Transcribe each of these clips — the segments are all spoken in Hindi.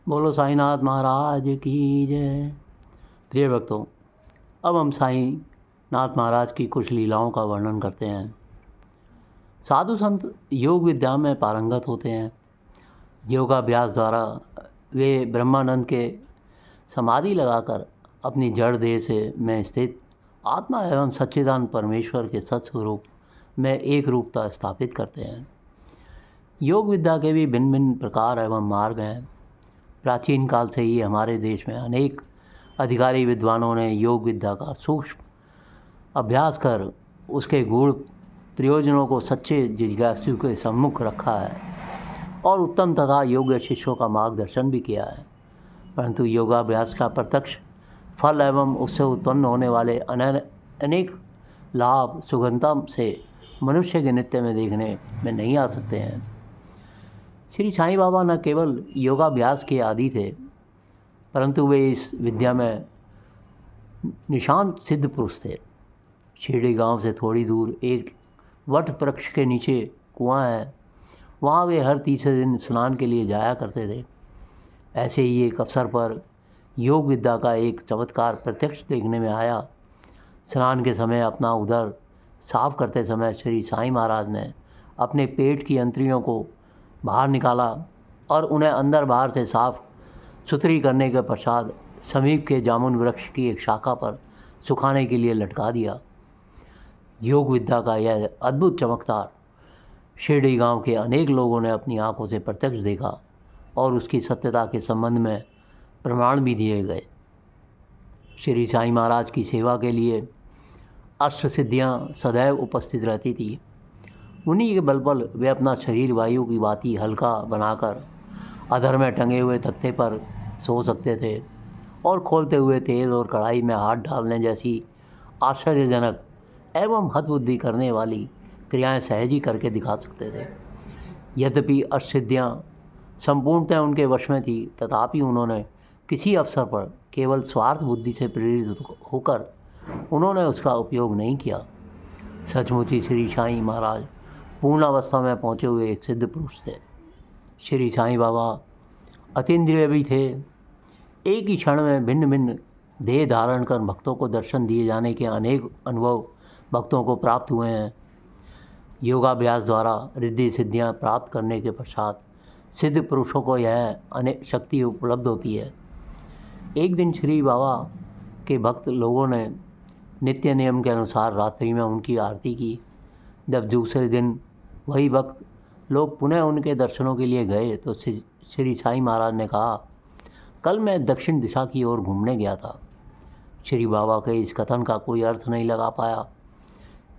बोलो साईनाथ महाराज की जय। प्रिय भक्तों, अब हम साईं नाथ महाराज की कुछ लीलाओं का वर्णन करते हैं। साधु संत योग विद्या में पारंगत होते हैं। योगाभ्यास द्वारा वे ब्रह्मानंद के समाधि लगाकर अपनी जड़ देह से में स्थित आत्मा एवं सच्चिदानंद परमेश्वर के सत्स्वरूप में एक रूपता स्थापित करते हैं। योग विद्या के भी भिन्न भिन्न प्रकार एवं मार्ग हैं। प्राचीन काल से ही हमारे देश में अनेक अधिकारी विद्वानों ने योग विद्या का सूक्ष्म अभ्यास कर उसके गूढ़ प्रयोजनों को सच्चे जिज्ञासु के सम्मुख रखा है और उत्तम तथा योग्य शिष्यों का मार्गदर्शन भी किया है। परंतु योगाभ्यास का प्रत्यक्ष फल एवं उससे उत्पन्न होने वाले अनेक लाभ सुगमता से मनुष्य के नित्य में देखने में नहीं आ सकते हैं। श्री साईं बाबा न केवल योगाभ्यास के आदी थे, परंतु वे इस विद्या में निशांत सिद्ध पुरुष थे। शिरडी गांव से थोड़ी दूर एक वट वृक्ष के नीचे कुआं है। वहाँ वे हर तीसरे दिन स्नान के लिए जाया करते थे। ऐसे ही एक अवसर पर योग विद्या का एक चमत्कार प्रत्यक्ष देखने में आया। स्नान के समय अपना उदर साफ करते समय श्री साईं महाराज ने अपने पेट की अंतड़ियों को बाहर निकाला और उन्हें अंदर बाहर से साफ सुथरी करने के पश्चात समीप के जामुन वृक्ष की एक शाखा पर सुखाने के लिए लटका दिया। योग विद्या का यह अद्भुत चमत्कार शिरडी गांव के अनेक लोगों ने अपनी आंखों से प्रत्यक्ष देखा और उसकी सत्यता के संबंध में प्रमाण भी दिए गए। श्री साईं महाराज की सेवा के लिए अष्ट सिद्धियाँ सदैव उपस्थित रहती थी। उन्हीं के बल पर वे अपना शरीर वायु की भांति हल्का बनाकर अधर में टंगे हुए तख्ते पर सो सकते थे और खोलते हुए तेल और कढ़ाई में हाथ डालने जैसी आश्चर्यजनक एवं हतबुद्धि करने वाली क्रियाएं सहज ही करके दिखा सकते थे। यद्यपि अष्टसिद्धियाँ संपूर्णतः उनके वश में थी, तथापि उन्होंने किसी अवसर पर केवल स्वार्थ बुद्धि से प्रेरित होकर उन्होंने उसका उपयोग नहीं किया। सचमुच ही श्री साईं महाराज पूर्णावस्था में पहुँचे हुए एक सिद्ध पुरुष थे। श्री साईं बाबा अतीन्द्रिय भी थे। एक ही क्षण में भिन्न भिन्न देह धारण कर भक्तों को दर्शन दिए जाने के अनेक अनुभव भक्तों को प्राप्त हुए हैं। योगाभ्यास द्वारा रिद्धि सिद्धियाँ प्राप्त करने के पश्चात सिद्ध पुरुषों को यह अनेक शक्ति उपलब्ध होती है। एक दिन श्री बाबा के भक्त लोगों ने नित्य नियम के अनुसार रात्रि में उनकी आरती की। जब दूसरे दिन वही भक्त लोग पुनः उनके दर्शनों के लिए गए तो श्री साईं महाराज ने कहा, कल मैं दक्षिण दिशा की ओर घूमने गया था। श्री बाबा के इस कथन का कोई अर्थ नहीं लगा पाया।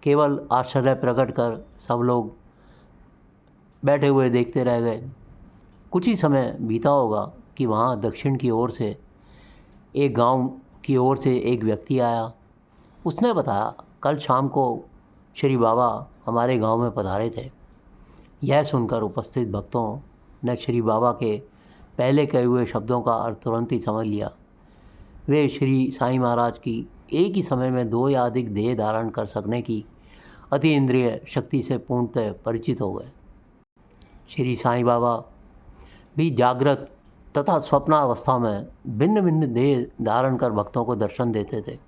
केवल आश्चर्य प्रकट कर सब लोग बैठे हुए देखते रह गए। कुछ ही समय बीता होगा कि वहाँ दक्षिण की ओर से एक गांव की ओर से एक व्यक्ति आया। उसने बताया, कल शाम को श्री बाबा हमारे गांव में पधारे थे। यह सुनकर उपस्थित भक्तों ने श्री बाबा के पहले कहे हुए शब्दों का अर्थ तुरंत ही समझ लिया। वे श्री साईं महाराज की एक ही समय में दो या अधिक देह धारण कर सकने की अति इंद्रिय शक्ति से पूर्णतः परिचित हो गए। श्री साईं बाबा भी जागृत तथा स्वप्नावस्था में भिन्न भिन्न देह धारण कर भक्तों को दर्शन देते थे।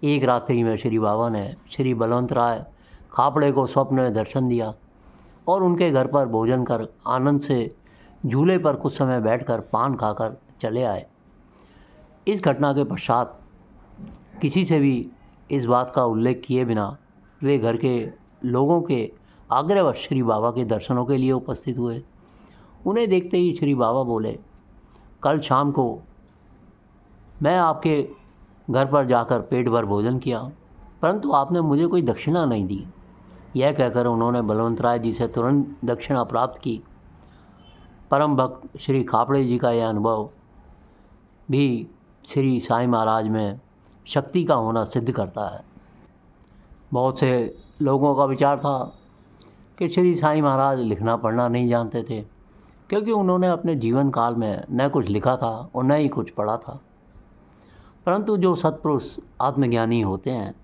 एक रात्रि में श्री बाबा ने श्री बलवंत राय खापड़े को स्वप्न में दर्शन दिया और उनके घर पर भोजन कर आनंद से झूले पर कुछ समय बैठकर पान खाकर चले आए। इस घटना के पश्चात किसी से भी इस बात का उल्लेख किए बिना वे घर के लोगों के आग्रहवश श्री बाबा के दर्शनों के लिए उपस्थित हुए। उन्हें देखते ही श्री बाबा बोले, कल शाम को मैं आपके घर पर जाकर पेट भर भोजन किया, परंतु आपने मुझे कोई दक्षिणा नहीं दी। यह कहकर उन्होंने बलवंत राय जी से तुरंत दक्षिणा प्राप्त की। परम भक्त श्री खापड़े जी का यह अनुभव भी श्री साईं महाराज में शक्ति का होना सिद्ध करता है। बहुत से लोगों का विचार था कि श्री साईं महाराज लिखना पढ़ना नहीं जानते थे, क्योंकि उन्होंने अपने जीवन काल में न कुछ लिखा था और न ही कुछ पढ़ा था। परंतु जो सत्पुरुष आत्मज्ञानी होते हैं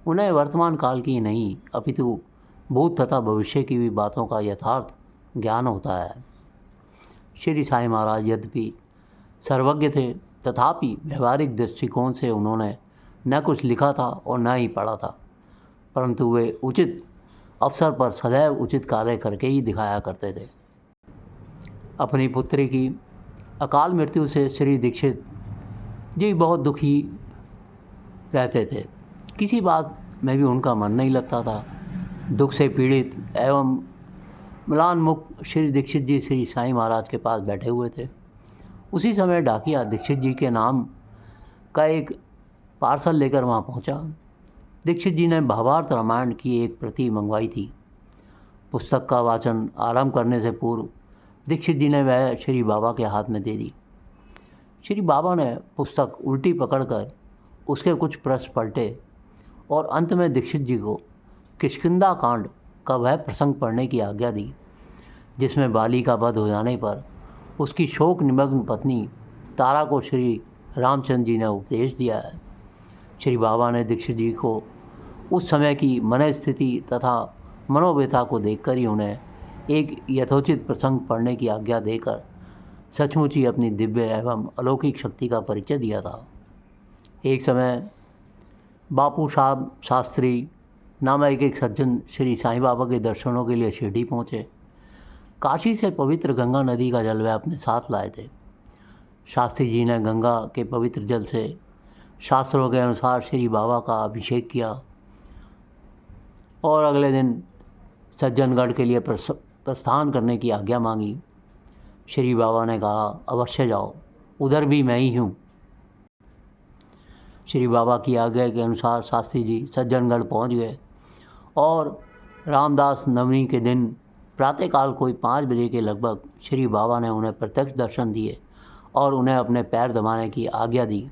उन्हें वर्तमान काल की नहीं अपितु भूत तथा भविष्य की भी बातों का यथार्थ ज्ञान होता है। श्री साईं महाराज यद्यपि सर्वज्ञ थे, तथापि व्यवहारिक दृष्टिकोण से उन्होंने न कुछ लिखा था और न ही पढ़ा था, परंतु वे उचित अवसर पर सदैव उचित कार्य करके ही दिखाया करते थे। अपनी पुत्री की अकाल मृत्यु से श्री दीक्षित जी बहुत दुखी रहते थे। किसी बात में भी उनका मन नहीं लगता था। दुख से पीड़ित एवं म्लानमुख श्री दीक्षित जी श्री साईं महाराज के पास बैठे हुए थे। उसी समय डाकिया दीक्षित जी के नाम का एक पार्सल लेकर वहाँ पहुँचा। दीक्षित जी ने भावार्थ रामायण की एक प्रति मंगवाई थी। पुस्तक का वाचन आरंभ करने से पूर्व दीक्षित जी ने वह श्री बाबा के हाथ में दे दी। श्री बाबा ने पुस्तक उल्टी पकड़कर उसके कुछ पृष्ठ पलटे और अंत में दीक्षित जी को किष्किंधा कांड का वह प्रसंग पढ़ने की आज्ञा दी, जिसमें बाली का वध हो जाने पर उसकी शोक निमग्न पत्नी तारा को श्री रामचंद्र जी ने उपदेश दिया है। श्री बाबा ने दीक्षित जी को उस समय की मनस्थिति तथा मनोव्यथा को देखकर ही उन्हें एक यथोचित प्रसंग पढ़ने की आज्ञा देकर सचमुच ही अपनी दिव्य एवं अलौकिक शक्ति का परिचय दिया था। एक समय बापू साहब शास्त्री नामक एक सज्जन श्री साईं बाबा के दर्शनों के लिए शिरडी पहुँचे। काशी से पवित्र गंगा नदी का जल वे अपने साथ लाए थे। शास्त्री जी ने गंगा के पवित्र जल से शास्त्रों के अनुसार श्री बाबा का अभिषेक किया और अगले दिन सज्जनगढ़ के लिए प्रस्थान करने की आज्ञा मांगी। श्री बाबा ने कहा, अवश्य जाओ, उधर भी मैं ही हूँ। श्री बाबा की आज्ञा के अनुसार शास्त्री जी सज्जनगढ़ पहुँच गए और रामदास नवमी के दिन प्रातःकाल कोई 5 बजे के लगभग श्री बाबा ने उन्हें प्रत्यक्ष दर्शन दिए और उन्हें अपने पैर दबाने की आज्ञा दी।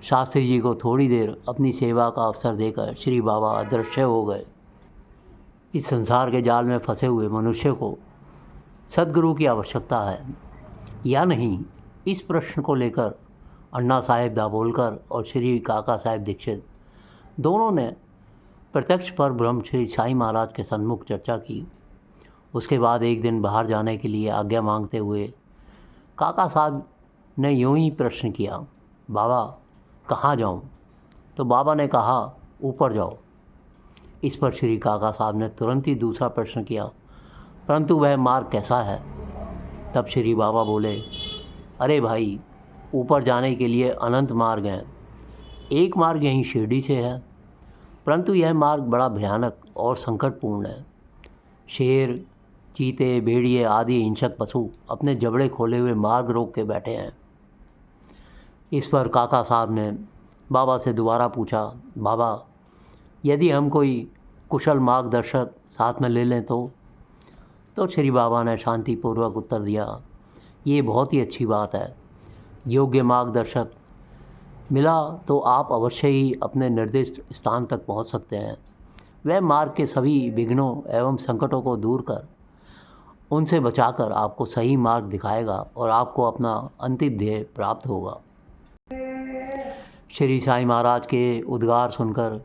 शास्त्री जी को थोड़ी देर अपनी सेवा का अवसर देकर श्री बाबा अदृश्य हो गए। इस संसार के जाल में फंसे हुए मनुष्य को सद्गुरु की आवश्यकता है या नहीं, इस प्रश्न को लेकर अन्ना साहेब दाभोलकर और श्री काका साहेब दीक्षित दोनों ने प्रत्यक्ष पर ब्रह्म श्री साईं महाराज के सन्मुख चर्चा की। उसके बाद एक दिन बाहर जाने के लिए आज्ञा मांगते हुए काका साहब ने यूं ही प्रश्न किया, बाबा कहाँ जाऊं? तो बाबा ने कहा, ऊपर जाओ। इस पर श्री काका साहब ने तुरंत ही दूसरा प्रश्न किया, परंतु वह मार्ग कैसा है? तब श्री बाबा बोले, अरे भाई, ऊपर जाने के लिए अनंत मार्ग हैं। एक मार्ग यहीं शिरडी से है, परंतु यह मार्ग बड़ा भयानक और संकटपूर्ण है। शेर, चीते, भेड़िए आदि हिंसक पशु अपने जबड़े खोले हुए मार्ग रोक के बैठे हैं। इस पर काका साहब ने बाबा से दोबारा पूछा, बाबा यदि हम कोई कुशल मार्गदर्शक साथ में ले लें तो श्री बाबा ने शांतिपूर्वक उत्तर दिया, ये बहुत ही अच्छी बात है। योग्य मार्गदर्शक मिला तो आप अवश्य ही अपने निर्दिष्ट स्थान तक पहुंच सकते हैं। वह मार्ग के सभी विघ्नों एवं संकटों को दूर कर उनसे बचाकर आपको सही मार्ग दिखाएगा और आपको अपना अंतिम ध्येय प्राप्त होगा। श्री साईं महाराज के उद्गार सुनकर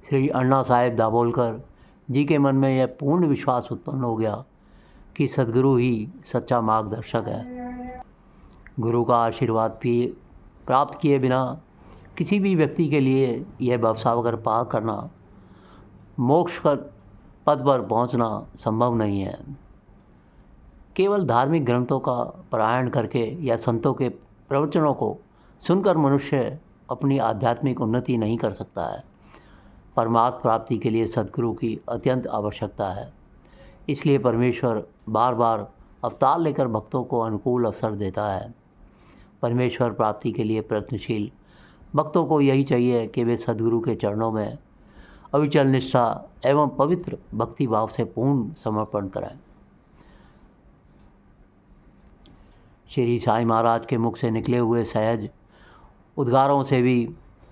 श्री अन्ना साहेब दाभोलकर जी के मन में यह पूर्ण विश्वास उत्पन्न हो गया कि सद्गुरु ही सच्चा मार्गदर्शक है। गुरु का आशीर्वाद भी प्राप्त किए बिना किसी भी व्यक्ति के लिए यह भवसागर पार करना, मोक्ष का पद पर पहुंचना संभव नहीं है। केवल धार्मिक ग्रंथों का पारायण करके या संतों के प्रवचनों को सुनकर मनुष्य अपनी आध्यात्मिक उन्नति नहीं कर सकता है। परमार्थ प्राप्ति के लिए सद्गुरु की अत्यंत आवश्यकता है। इसलिए परमेश्वर बार बार अवतार लेकर भक्तों को अनुकूल अवसर देता है। परमेश्वर प्राप्ति के लिए प्रयत्नशील भक्तों को यही चाहिए कि वे सद्गुरु के चरणों में अविचल निष्ठा एवं पवित्र भक्ति भाव से पूर्ण समर्पण करें। श्री साईं महाराज के मुख से निकले हुए सहज उद्गारों से भी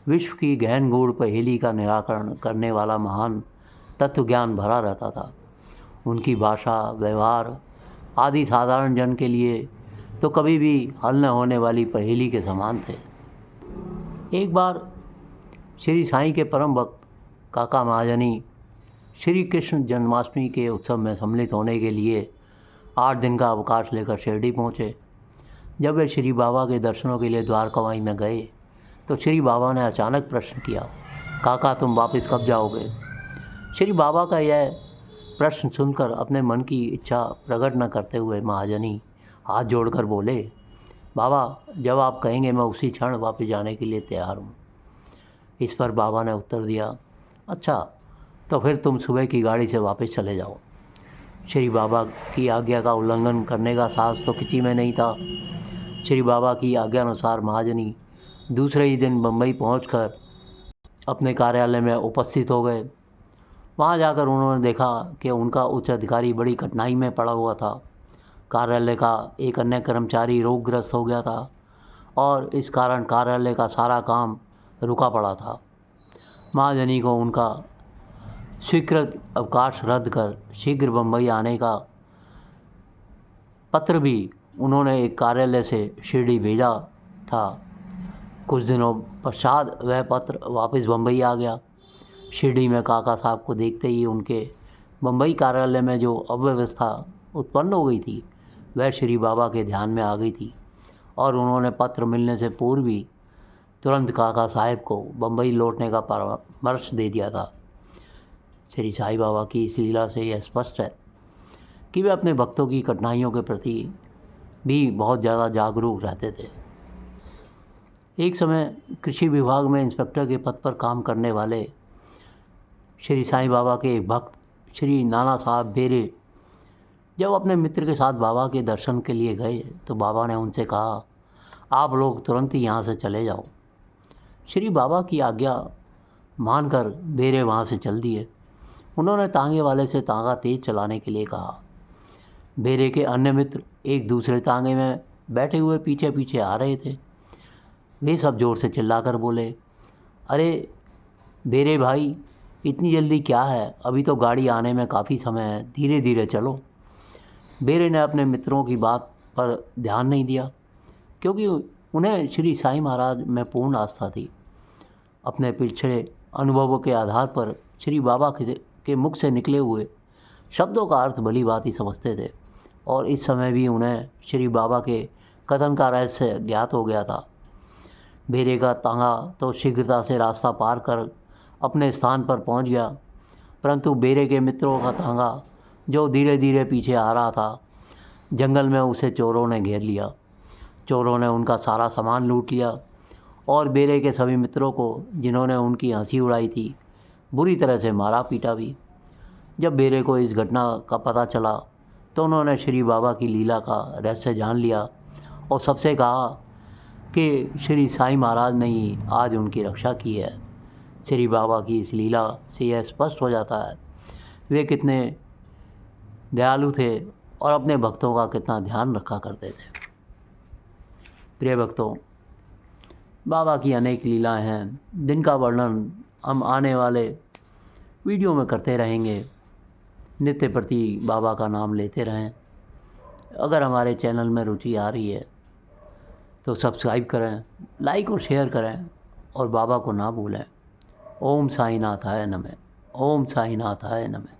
विश्व की गहन गूढ़ पहेली का निराकरण करने वाला महान तत्वज्ञान भरा रहता था। उनकी भाषा, व्यवहार आदि साधारण जन के लिए तो कभी भी हल न होने वाली पहेली के समान थे। एक बार श्री साईं के परम भक्त काका महाजनी श्री कृष्ण जन्माष्टमी के उत्सव में सम्मिलित होने के लिए 8 दिन का अवकाश लेकर शिरडी पहुँचे। जब वे श्री बाबा के दर्शनों के लिए द्वारकामाई में गए तो श्री बाबा ने अचानक प्रश्न किया, काका तुम वापस कब जाओगे? श्री बाबा का यह प्रश्न सुनकर अपने मन की इच्छा प्रकट न करते हुए महाजनी हाथ जोड़कर बोले, बाबा जब आप कहेंगे मैं उसी क्षण वापस जाने के लिए तैयार हूँ। इस पर बाबा ने उत्तर दिया, अच्छा तो फिर तुम सुबह की गाड़ी से वापस चले जाओ। श्री बाबा की आज्ञा का उल्लंघन करने का साहस तो किसी में नहीं था। श्री बाबा की आज्ञानुसार महाजनी दूसरे ही दिन बम्बई पहुंचकर अपने कार्यालय में उपस्थित हो गए। वहां जाकर उन्होंने देखा कि उनका उच्च अधिकारी बड़ी कठिनाई में पड़ा हुआ था। कार्यालय का एक अन्य कर्मचारी रोगग्रस्त हो गया था और इस कारण कार्यालय का सारा काम रुका पड़ा था। महाजनी को उनका स्वीकृत अवकाश रद्द कर शीघ्र बम्बई आने का पत्र भी उन्होंने एक कार्यालय से शिरडी भेजा था। कुछ दिनों पश्चात वह पत्र वापस बम्बई आ गया। शिरडी में काका साहब को देखते ही उनके बम्बई कार्यालय में जो अव्यवस्था उत्पन्न हो गई थी वह श्री बाबा के ध्यान में आ गई थी और उन्होंने पत्र मिलने से पूर्व ही तुरंत काका साहब को बम्बई लौटने का परामर्श दे दिया था। श्री साईं बाबा की इस लीला से यह स्पष्ट है कि वे अपने भक्तों की कठिनाइयों के प्रति भी बहुत ज़्यादा जागरूक रहते थे। एक समय कृषि विभाग में इंस्पेक्टर के पद पर काम करने वाले श्री साईं बाबा के एक भक्त श्री नाना साहब बेरे जब अपने मित्र के साथ बाबा के दर्शन के लिए गए तो बाबा ने उनसे कहा, आप लोग तुरंत ही यहाँ से चले जाओ। श्री बाबा की आज्ञा मानकर बेरे वहाँ से चल दिए। उन्होंने तांगे वाले से तांगा तेज चलाने के लिए कहा। बेरे के अन्य मित्र एक दूसरे तांगे में बैठे हुए पीछे पीछे आ रहे थे। वे सब जोर से चिल्लाकर बोले, अरे बेरे भाई इतनी जल्दी क्या है, अभी तो गाड़ी आने में काफ़ी समय है, धीरे धीरे चलो। बेरे ने अपने मित्रों की बात पर ध्यान नहीं दिया क्योंकि उन्हें श्री साईं महाराज में पूर्ण आस्था थी। अपने पिछले अनुभवों के आधार पर श्री बाबा के मुख से निकले हुए शब्दों का अर्थ भली बात ही समझते थे और इस समय भी उन्हें श्री बाबा के कथन का रहस्य ज्ञात हो गया था। बेरे का तांगा तो शीघ्रता से रास्ता पार कर अपने स्थान पर पहुंच गया, परंतु बेरे के मित्रों का तांगा जो धीरे धीरे पीछे आ रहा था, जंगल में उसे चोरों ने घेर लिया। चोरों ने उनका सारा सामान लूट लिया और बेरे के सभी मित्रों को जिन्होंने उनकी हंसी उड़ाई थी बुरी तरह से मारा पीटा भी। जब बेरे को इस घटना का पता चला तो उन्होंने श्री बाबा की लीला का रहस्य जान लिया और सबसे कहा कि श्री साईं महाराज ने ही आज उनकी रक्षा की है। श्री बाबा की इस लीला से यह स्पष्ट हो जाता है वे कितने दयालु थे और अपने भक्तों का कितना ध्यान रखा करते थे। प्रिय भक्तों, बाबा की अनेक लीलाएं हैं जिनका वर्णन हम आने वाले वीडियो में करते रहेंगे। नित्य प्रति बाबा का नाम लेते रहें। अगर हमारे चैनल में रुचि आ रही है तो सब्सक्राइब करें, लाइक और शेयर करें और बाबा को ना भूलें। ओम साईनाथाय नमः। ओम साईनाथाय नमः।